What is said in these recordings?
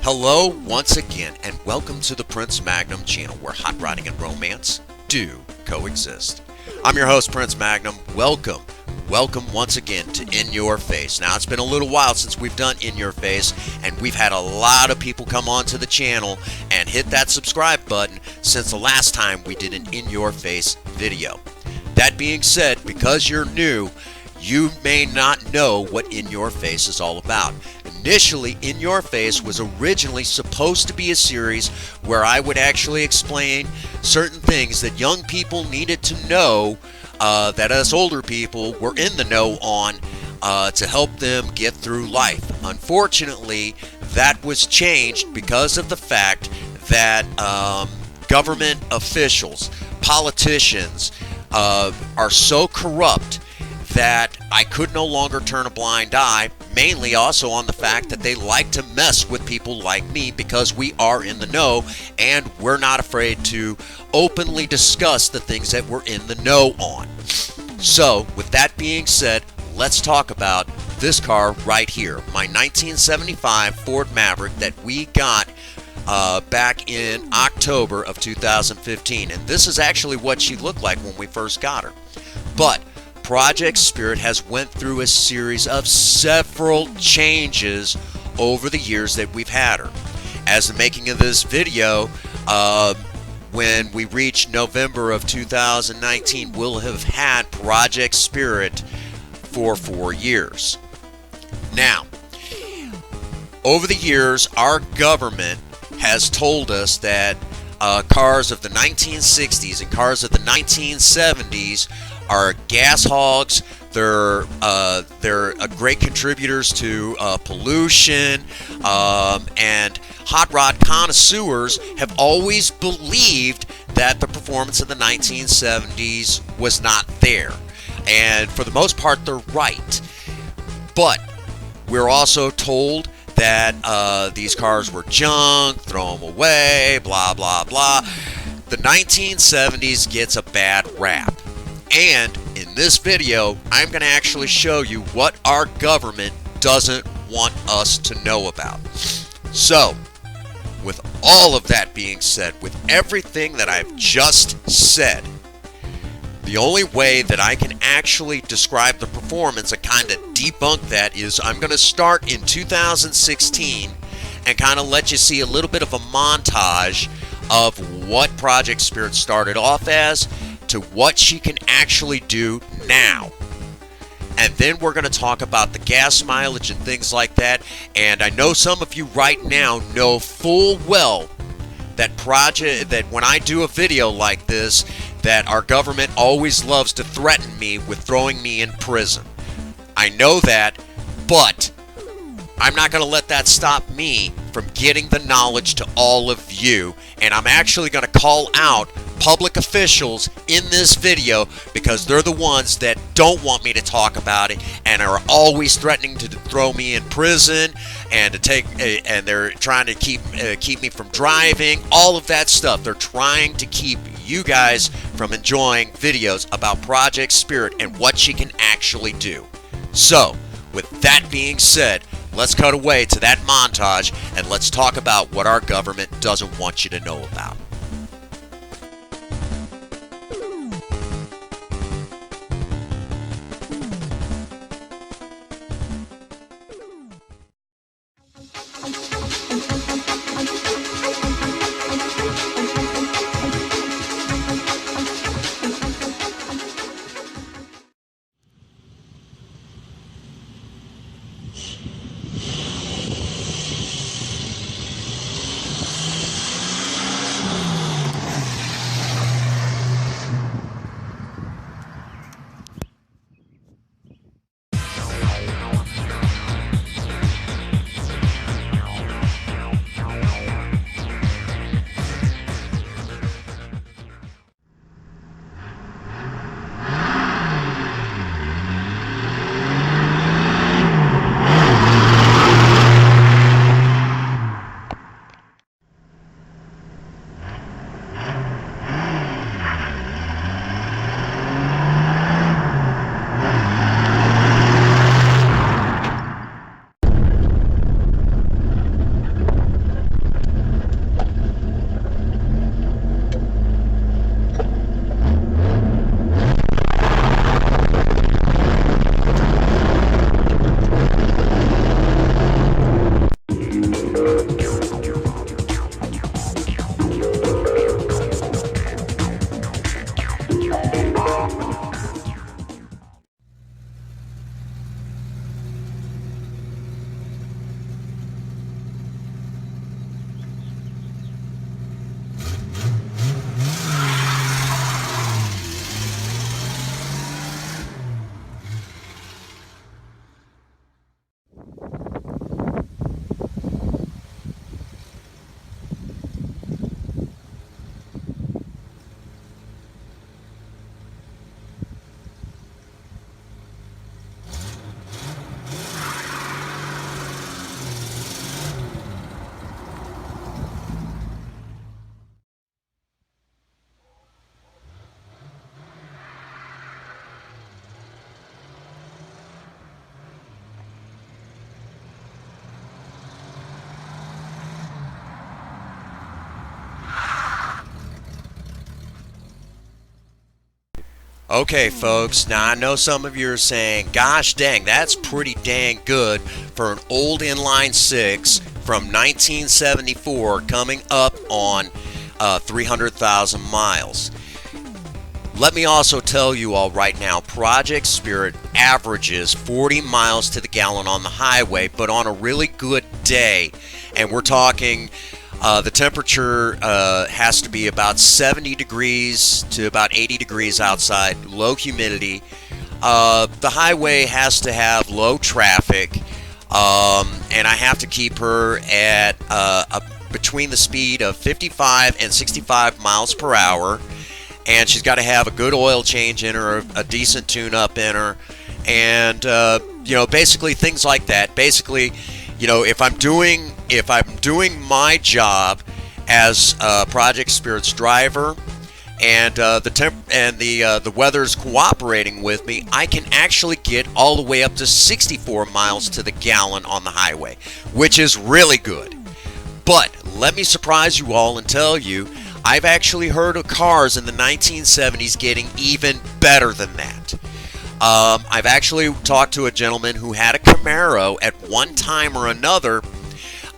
Hello once again, and welcome to the Prince Magnum channel where hot rodding and romance do coexist. I'm your host, Prince Magnum. Welcome once again to In Your Face. Now, it's been a little while since we've done In Your Face, and we've had a lot of people come onto the channel and hit that subscribe button since the last time we did an In Your Face video. That being said, because you're new, you may not know what In Your Face is all about. Initially, In Your Face was originally supposed to be a series where I would actually explain certain things that young people needed to know that us older people were in the know on to help them get through life. Unfortunately, that was changed because of the fact that government officials, politicians, are so corrupt that I could no longer turn a blind eye, mainly also on the fact that they like to mess with people like me because we are in the know and we're not afraid to openly discuss the things that we're in the know on. So, with that being said, let's talk about this car right here, my 1975 Ford Maverick that we got back in October of 2015. And this is actually what she looked like when we first got her. But Project Spirit has went through a series of several changes over the years that we've had her. As the making of this video, when we reach November of 2019, we'll have had Project Spirit for 4 years. Now, over the years, our government has told us that cars of the 1960s and cars of the 1970s are gas hogs. They're great contributors to pollution, and hot rod connoisseurs have always believed that the performance of the 1970s was not there. And for the most part, they're right. But we're also told that these cars were junk, throw them away, blah, blah, blah. The 1970s gets a bad rap. And in this video, I'm going to actually show you what our government doesn't want us to know about. So, with all of that being said, with everything that I've just said, the only way that I can actually describe the performance and kind of debunk that is I'm going to start in 2016 and kind of let you see a little bit of a montage of what Project Spirit started off as to what she can actually do now. And then we're going to talk about the gas mileage and things like that. And I know some of you right now know full well that when I do a video like this, that our government always loves to threaten me with throwing me in prison. I know that, but I'm not going to let that stop me from getting the knowledge to all of you. And I'm actually going to call out public officials in this video because they're the ones that don't want me to talk about it and are always threatening to throw me in prison and and they're trying to keep me from driving, all of that stuff. They're trying to keep you guys from enjoying videos about Project Spirit and what she can actually do. So, with that being said, let's cut away to that montage and let's talk about what our government doesn't want you to know about. Okay, folks, now I know some of you are saying, gosh dang, that's pretty dang good for an old inline six from 1974 coming up on 300,000 miles. Let me also tell you all right now, Project Spirit averages 40 miles to the gallon on the highway, but on a really good day, and we're talking the temperature has to be about 70 degrees to about 80 degrees outside, low humidity. The highway has to have low traffic, and I have to keep her at between the speed of 55 and 65 miles per hour. And she's got to have a good oil change in her, a decent tune-up in her, and basically things like that. Basically, if I'm doing my job as Project Spirit's driver, and the weather's cooperating with me, I can actually get all the way up to 64 miles to the gallon on the highway, which is really good. But let me surprise you all and tell you, I've actually heard of cars in the 1970s getting even better than that. I've actually talked to a gentleman who had a Camaro at one time or another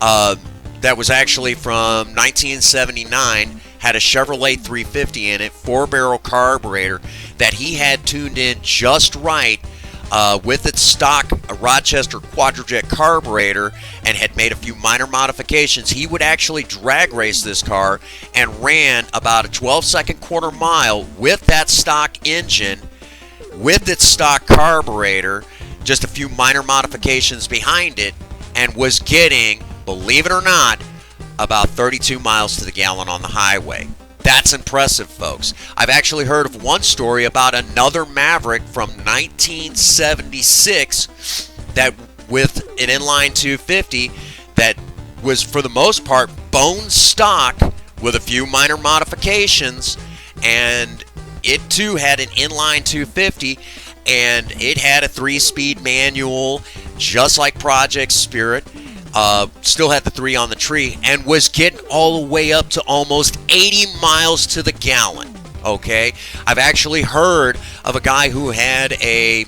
that was actually from 1979, had a Chevrolet 350 in it, 4-barrel carburetor that he had tuned in just right with its stock Rochester Quadrajet carburetor, and had made a few minor modifications. He would actually drag race this car and ran about a 12-second quarter mile with that stock engine, with its stock carburetor, just a few minor modifications behind it, and was getting, believe it or not, about 32 miles to the gallon on the highway. That's impressive, folks. I've actually heard of one story about another Maverick from 1976 that with an inline 250 that was for the most part bone stock with a few minor modifications, and it too had an inline 250, and it had a 3-speed manual just like Project Spirit. Still had the 3 on the tree, and was getting all the way up to almost 80 miles to the gallon. Okay, I've actually heard of a guy who had an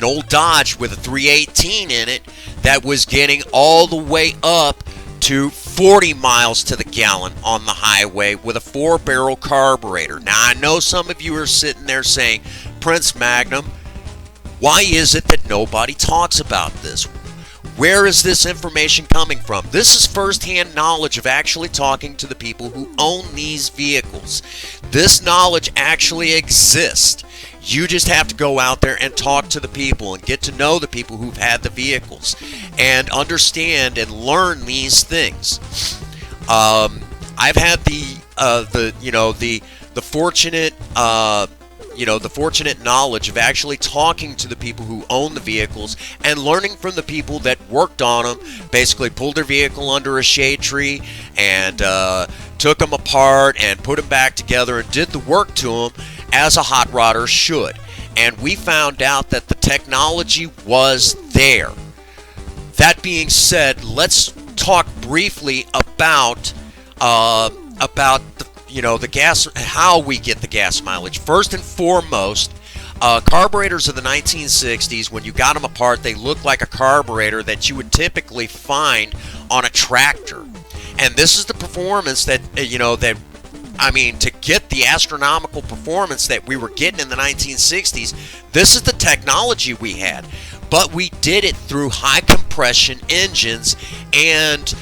old Dodge with a 318 in it that was getting all the way up to 40 miles to the gallon on the highway with a 4-barrel carburetor. Now, I know some of you are sitting there saying, Prince Magnum, why is it that nobody talks about this? Where is this information coming from? This is firsthand knowledge of actually talking to the people who own these vehicles. This knowledge actually exists. You just have to go out there and talk to the people and get to know the people who've had the vehicles and understand and learn these things. I've had the fortunate the fortunate knowledge of actually talking to the people who own the vehicles and learning from the people that worked on them, basically pulled their vehicle under a shade tree and took them apart and put them back together and did the work to them as a hot rodder should. And we found out that the technology was there. That being said, let's talk briefly about the gas, how we get the gas mileage. First and foremost, carburetors of the 1960s, when you got them apart, they looked like a carburetor that you would typically find on a tractor. And this is the performance to get the astronomical performance that we were getting in the 1960s, this is the technology we had. But we did it through high compression engines and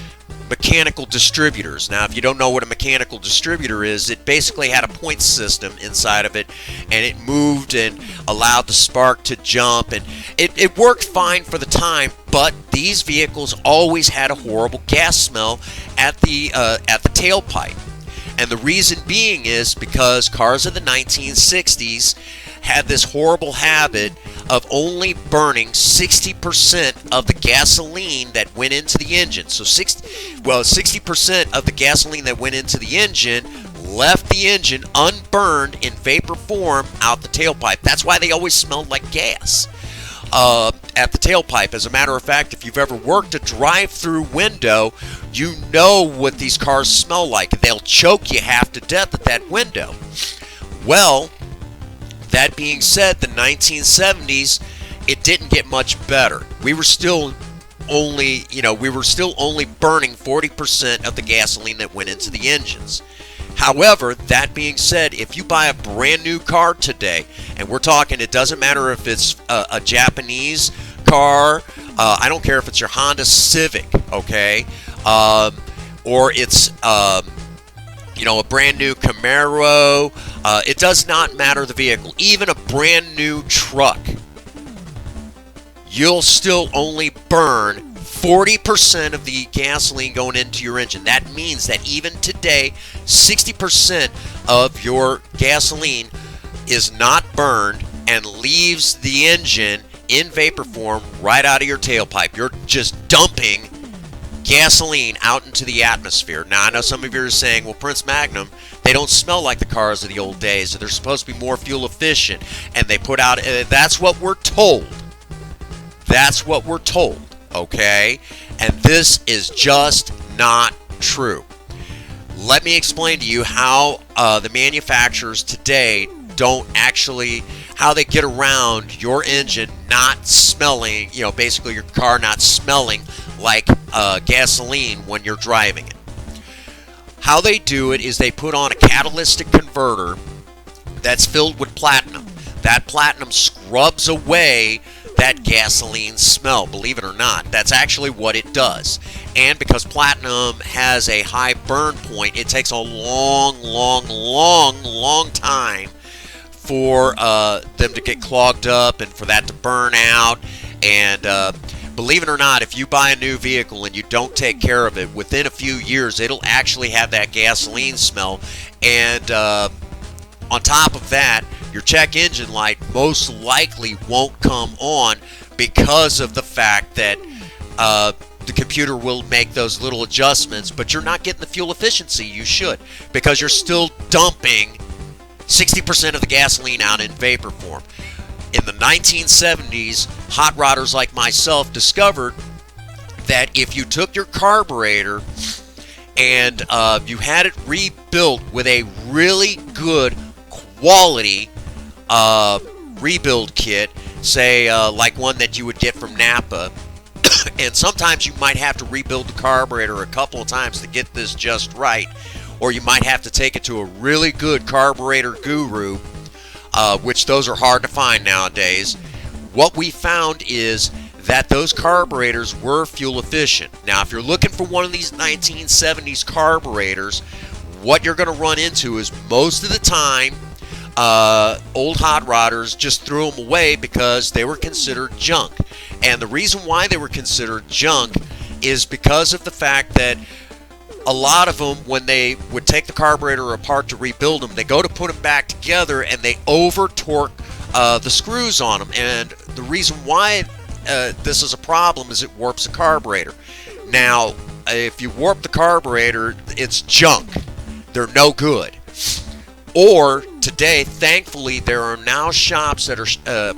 mechanical distributors. Now, if you don't know what a mechanical distributor is, it basically had a point system inside of it, and it moved and allowed the spark to jump, and it worked fine for the time, but these vehicles always had a horrible gas smell at the tailpipe. And the reason being is because cars of the 1960s had this horrible habit of only burning 60% of the gasoline that went into the engine. So 60% of the gasoline that went into the engine left the engine unburned in vapor form out the tailpipe. That's why they always smelled like gas at the tailpipe. As a matter of fact, if you've ever worked a drive-through window, you know what these cars smell like. They'll choke you half to death at that window. Well, That being said, the 1970s, it didn't get much better. We were still only burning 40% of the gasoline that went into the engines. However, that being said, if you buy a brand new car today, and we're talking, it doesn't matter if it's a Japanese car, I don't care if it's your Honda Civic, okay, or it's a brand new Camaro. It does not matter the vehicle. Even a brand new truck, you'll still only burn 40% of the gasoline going into your engine. That means that even today, 60% of your gasoline is not burned and leaves the engine in vapor form right out of your tailpipe. You're just dumping gasoline out into the atmosphere. Now, I know some of you are saying, well, Prince Magnum, they don't smell like the cars of the old days. They're supposed to be more fuel efficient, and they put out, that's what we're told. That's what we're told, okay? And this is just not true. Let me explain to you how the manufacturers today don't actually, how they get around your engine not smelling, basically your car not smelling like gasoline when you're driving it. How they do it is they put on a catalytic converter that's filled with platinum. That platinum scrubs away that gasoline smell, believe it or not. That's actually what it does. And because platinum has a high burn point, it takes a long time for them to get clogged up and for that to burn out. And believe it or not, if you buy a new vehicle and you don't take care of it, within a few years it'll actually have that gasoline smell. And on top of that, your check engine light most likely won't come on because of the fact that the computer will make those little adjustments, but you're not getting the fuel efficiency you should because you're still dumping 60% of the gasoline out in vapor form. In the 1970s, hot rodders like myself discovered that if you took your carburetor and you had it rebuilt with a really good quality rebuild kit, say like one that you would get from Napa, and sometimes you might have to rebuild the carburetor a couple of times to get this just right, or you might have to take it to a really good carburetor guru, which those are hard to find nowadays. What we found is that those carburetors were fuel efficient. Now, if you're looking for one of these 1970s carburetors, what you're going to run into is most of the time old hot rodders just threw them away because they were considered junk. And the reason why they were considered junk is because of the fact that a lot of them, when they would take the carburetor apart to rebuild them, they go to put them back together and they over torque the screws on them. And the reason why this is a problem is it warps the carburetor. Now, if you warp the carburetor, it's junk. They're no good. Or today, thankfully, there are now shops that are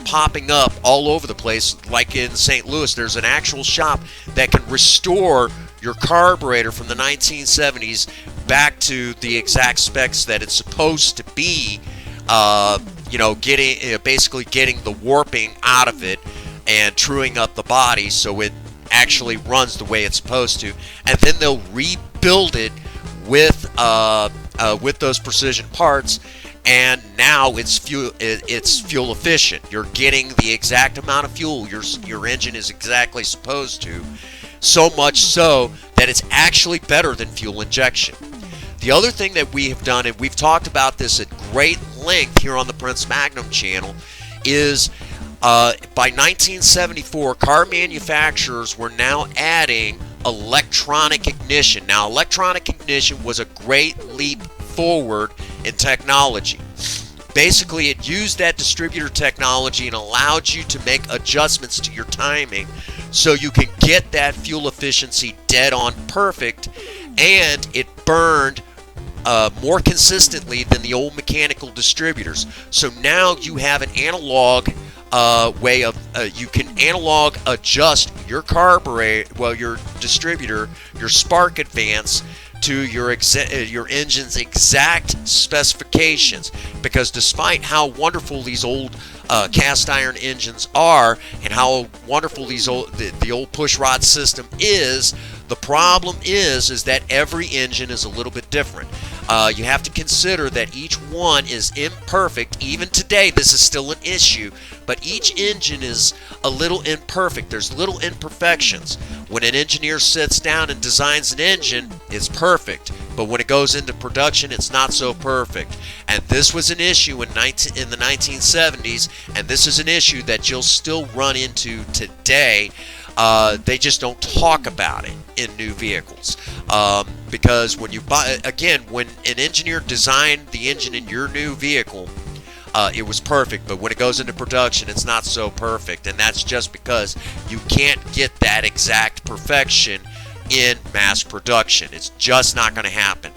popping up all over the place. Like in St. Louis, there's an actual shop that can restore your carburetor from the 1970s back to the exact specs that it's supposed to be. Basically getting the warping out of it and truing up the body so it actually runs the way it's supposed to. And then they'll rebuild it with those precision parts, and now it's fuel efficient. You're getting the exact amount of fuel your engine is exactly supposed to, so much so that it's actually better than fuel injection. The other thing that we have done, and we've talked about this at great length here on the Prince Magnum channel, is by 1974, car manufacturers were now adding electronic ignition. Now, electronic ignition was a great leap forward in technology. Basically, it used that distributor technology and allowed you to make adjustments to your timing so you can get that fuel efficiency dead on perfect, and it burned more consistently than the old mechanical distributors. So now you have an analog way of you can analog adjust your carburetor, your distributor, your spark advance to your engine's exact specifications, because despite how wonderful these old cast iron engines are and how wonderful the old push rod system is, the problem is that every engine is a little bit different. You have to consider that each one is imperfect. Even today, this is still an issue, but each engine is a little imperfect. There's little imperfections. When an engineer sits down and designs an engine, it's perfect, but when it goes into production, it's not so perfect. And this was an issue in the 1970s, and this is an issue that you'll still run into today. They just don't talk about it in new vehicles, because when you buy, again, when an engineer designed the engine in your new vehicle, it was perfect, but when it goes into production, it's not so perfect, and that's just because you can't get that exact perfection in mass production. It's just not going to happen.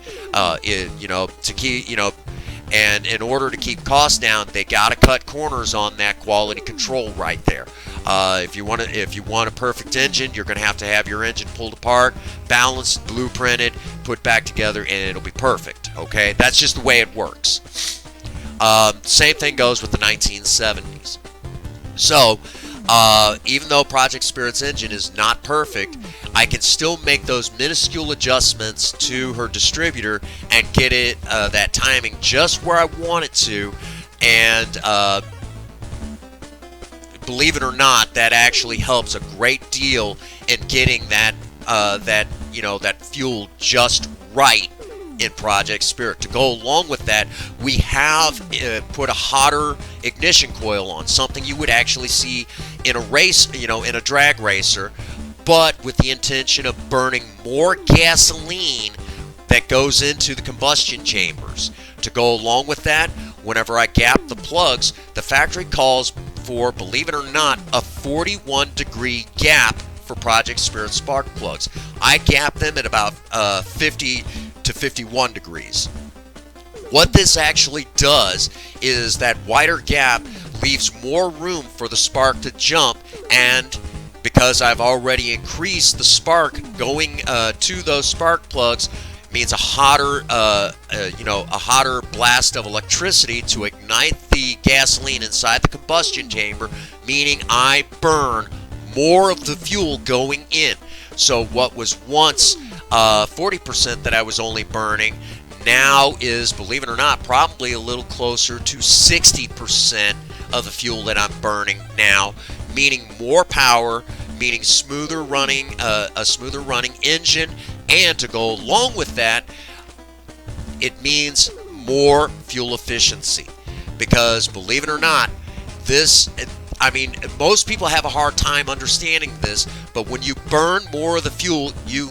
And in order to keep costs down, they got to cut corners on that quality control right there. If you want a perfect engine, you're going to have your engine pulled apart, balanced, blueprinted, put back together, and it'll be perfect. Okay, that's just the way it works. Same thing goes with the 1970s. So, even though Project Spirit's engine is not perfect, I can still make those minuscule adjustments to her distributor and get it that timing just where I want it to, and believe it or not, that actually helps a great deal in getting that fuel just right in Project Spirit. To go along with that, we have put a hotter ignition coil on, something you would actually see in a race, in a drag racer, but with the intention of burning more gasoline that goes into the combustion chambers. To go along with that, whenever I gap the plugs, the factory calls for, believe it or not, a 41-degree gap for Project Spirit spark plugs. I gap them at about 50 to 51 degrees. What this actually does is that wider gap leaves more room for the spark to jump, and because I've already increased the spark going to those spark plugs, means a hotter blast of electricity to ignite the gasoline inside the combustion chamber, meaning I burn more of the fuel going in. So what was once 40% that I was only burning now is, believe it or not, probably a little closer to 60% of the fuel that I'm burning now, meaning more power, meaning a smoother running engine, and to go along with that, it means more fuel efficiency. Because believe it or not, most people have a hard time understanding this, but when you burn more of the fuel, you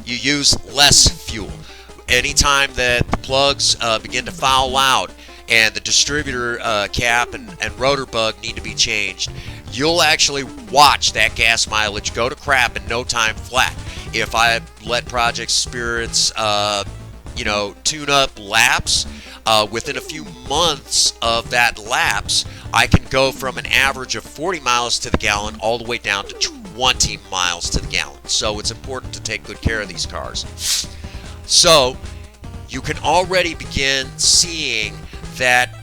use less fuel. Anytime that the plugs begin to foul out and the distributor cap and rotor bug need to be changed, you'll actually watch that gas mileage go to crap in no time flat. If I let Project Spirit's tune up laps, within a few months of that lapse, I can go from an average of 40 miles to the gallon all the way down to 20 miles to the gallon. So it's important to take good care of these cars. So you can already begin seeing that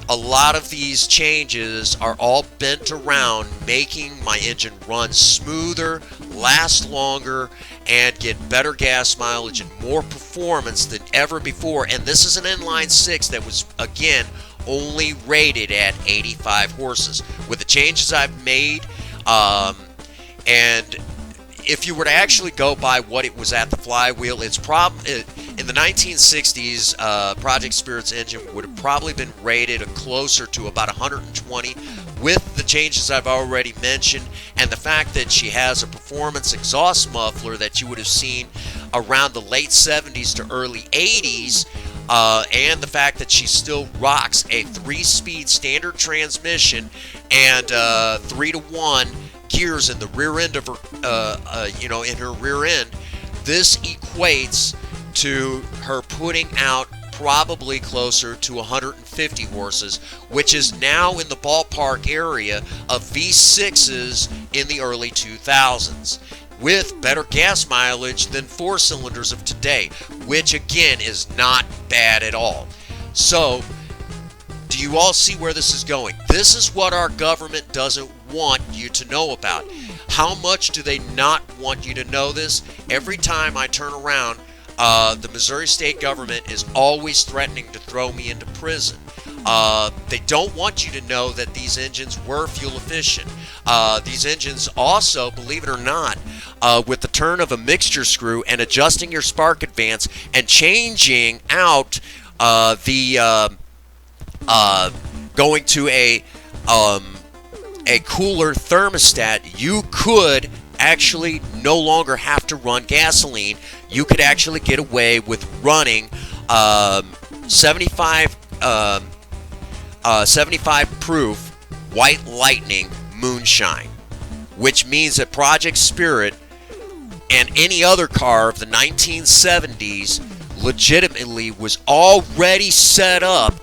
a lot of these changes are all bent around making my engine run smoother, last longer, and get better gas mileage and more performance than ever before. And this is an inline 6 that was, again, only rated at 85 horses. With the changes I've made, and if you were to actually go by what it was at the flywheel, it's in the 1960s, Project Spirit's engine would have probably been rated closer to about 120. With the changes I've already mentioned, and the fact that she has a performance exhaust muffler that you would have seen around the late 70s to early 80s, and the fact that she still rocks a 3-speed standard transmission and 3-to-1 gears in the rear end of her, in her rear end, this equates to her putting out probably closer to 150 horses, which is now in the ballpark area of V6s in the early 2000s. with better gas mileage than 4 cylinders of today, which again is not bad at all. So, do you all see where this is going? This is what our government doesn't want you to know about. How much do they not want you to know this? Every time I turn around, the Missouri state government is always threatening to throw me into prison. They don't want you to know that these engines were fuel efficient. These engines also, believe it or not, with the turn of a mixture screw and adjusting your spark advance and changing out going to a cooler thermostat, you could actually no longer have to run gasoline. You could actually get away with running 75 proof White Lightning moonshine, which means that Project Spirit and any other car of the 1970s legitimately was already set up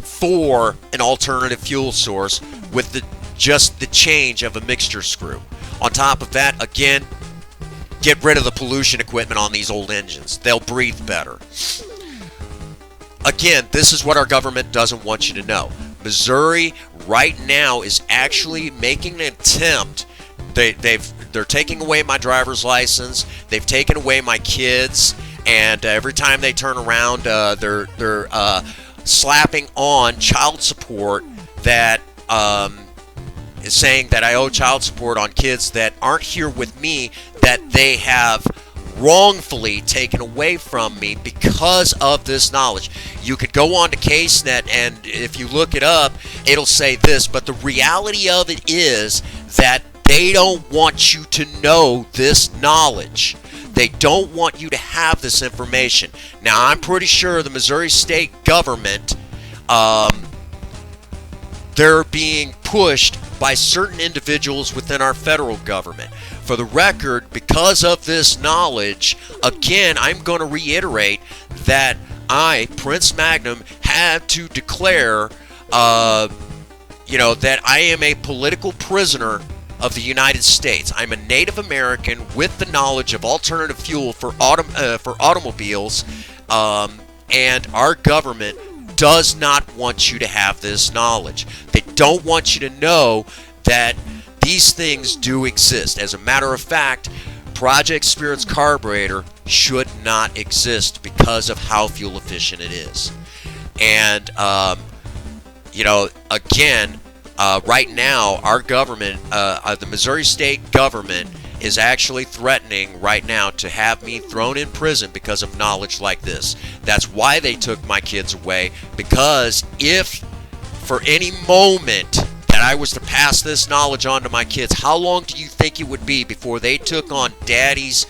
for an alternative fuel source with just the change of a mixture screw. On top of that, again, get rid of the pollution equipment on these old engines. They'll breathe better. Again, this is what our government doesn't want you to know. Missouri right now is actually making an attempt. They're taking away my driver's license. They've taken away my kids, and every time they turn around, they're slapping on child support that is saying that I owe child support on kids that aren't here with me, that they have wrongfully taken away from me because of this knowledge. You could go on to CaseNet, and if you look it up, it'll say this, but the reality of it is that they don't want you to know this knowledge. They don't want you to have this information. Now, I'm pretty sure the Missouri state government, they're being pushed by certain individuals within our federal government. For the record, because of this knowledge, again, I'm going to reiterate that I, Prince Magnum, had to declare, that I am a political prisoner of the United States. I'm a Native American with the knowledge of alternative fuel for automobiles, and our government does not want you to have this knowledge. They don't want you to know that these things do exist. As a matter of fact, Project Spirit's carburetor should not exist because of how fuel efficient it is. And, again, right now, our government, the Missouri state government, is actually threatening right now to have me thrown in prison because of knowledge like this. That's why they took my kids away, because if for any moment that I was to pass this knowledge on to my kids, how long do you think it would be before they took on daddy's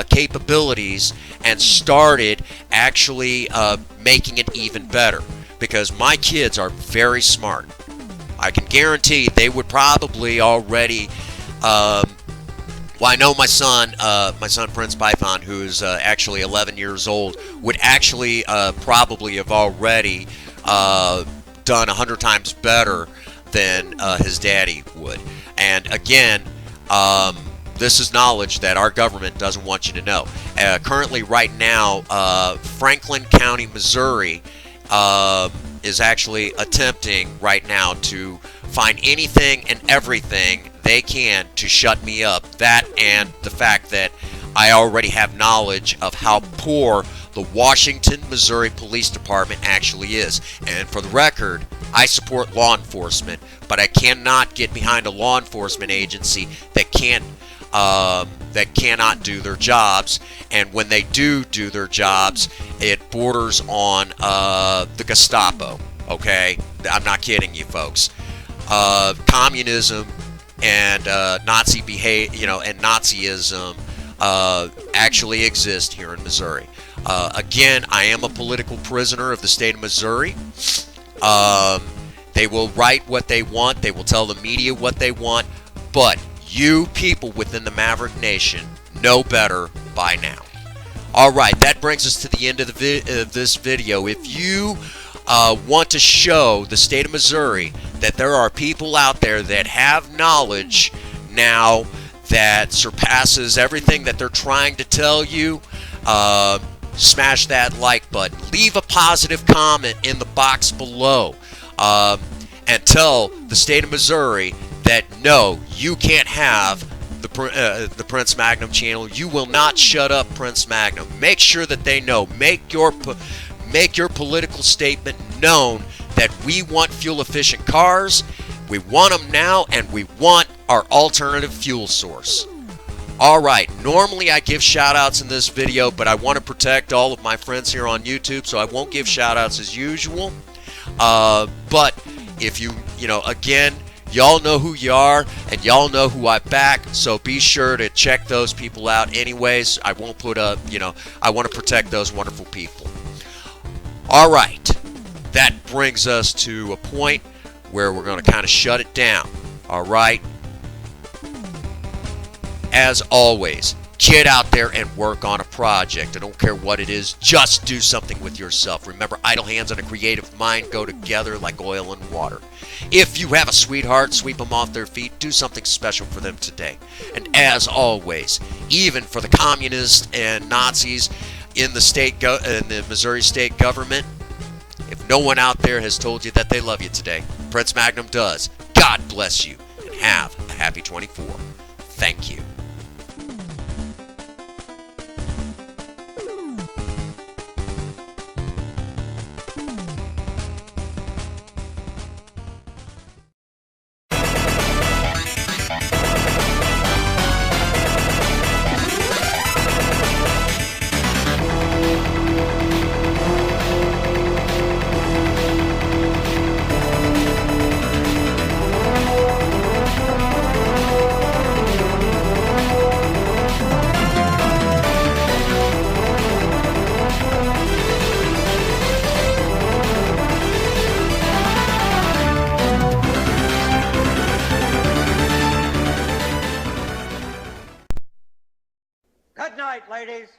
capabilities and started actually making it even better? Because my kids are very smart. I can guarantee they would probably already, I know my son Prince Python, who's actually 11 years old, would actually probably have already done 100 times better than his daddy would. And again, this is knowledge that our government doesn't want you to know. Currently, right now, Franklin County, Missouri, is actually attempting right now to find anything and everything they can to shut me up. That and the fact that I already have knowledge of how poor the Washington, Missouri Police Department actually is. And for the record, I support law enforcement, but I cannot get behind a law enforcement agency that cannot do their jobs. And when they do their jobs, it borders on the Gestapo. Okay, I'm not kidding you, folks. Communism and Nazi and Nazism actually exist here in Missouri. Again, I am a political prisoner of the state of Missouri. They will write what they want. They will tell the media what they want. But you people within the Maverick Nation know better by now. All right, that brings us to the end of this video. If you want to show the state of Missouri that there are people out there that have knowledge now that surpasses everything that they're trying to tell you, smash that like button. Leave a positive comment in the box below, and tell the state of Missouri that no, you can't have the Prince Magnum channel. You will not shut up Prince Magnum. Make sure that they know. Make your political statement known that we want fuel-efficient cars. We want them now, and we want our alternative fuel source. Alright, normally I give shout-outs in this video, but I want to protect all of my friends here on YouTube, so I won't give shout-outs as usual. But if you know, again, y'all know who you are, and y'all know who I back, so be sure to check those people out anyways. I won't put a, I want to protect those wonderful people. Alright, that brings us to a point where we're going to kind of shut it down. Alright? As always, get out there and work on a project. I don't care what it is, just do something with yourself. Remember, idle hands and a creative mind go together like oil and water. If you have a sweetheart, sweep them off their feet. Do something special for them today. And as always, even for the communists and Nazis in the Missouri state government, if no one out there has told you that they love you today, Prince Magnum does. God bless you, and have a happy 24. Thank you. Good night, ladies.